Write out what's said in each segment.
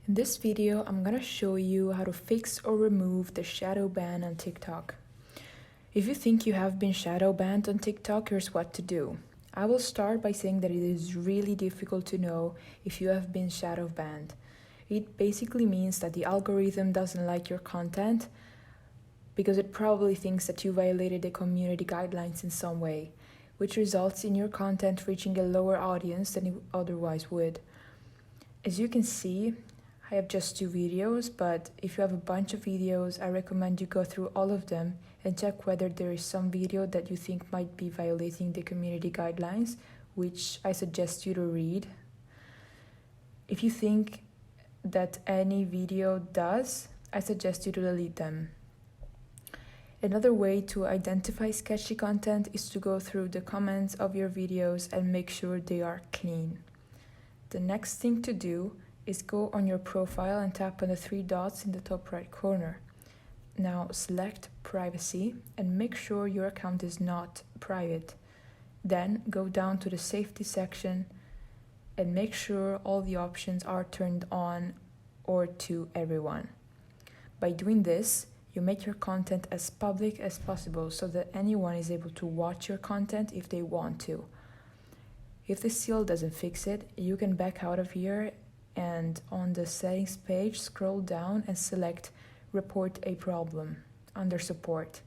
In this video, I'm gonna show you how to fix or remove the shadow ban on TikTok. If you think you have been shadow banned on TikTok, here's what to do. I will start by saying that it is really difficult to know if you have been shadow banned. It basically means that the algorithm doesn't like your content because it probably thinks that you violated the community guidelines in some way, which results in your content reaching a lower audience than it otherwise would. As you can see, I have just 2 videos, but if you have a bunch of videos, I recommend you go through all of them and check whether there is some video that you think might be violating the community guidelines, which I suggest you to read. If you think that any video does, I suggest you to delete them. Another way to identify sketchy content is to go through the comments of your videos and make sure they are clean. The next thing to do is go on your profile and tap on the 3 dots in the top right corner. Now select privacy and make sure your account is not private. Then go down to the safety section and make sure all the options are turned on or to everyone. By doing this, you make your content as public as possible so that anyone is able to watch your content if they want to. If this still doesn't fix it, you can back out of here and on the settings page, scroll down and select Report a Problem under Support.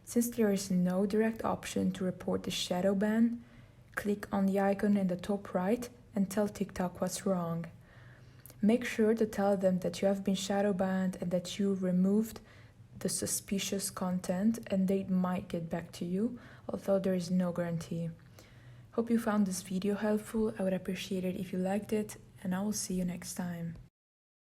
Since there is no direct option to report the shadow ban, click on the icon in the top right and tell TikTok what's wrong. Make sure to tell them that you have been shadow banned and that you removed the suspicious content, and they might get back to you, although there is no guarantee. Hope you found this video helpful. I would appreciate it if you liked it, and I will see you next time.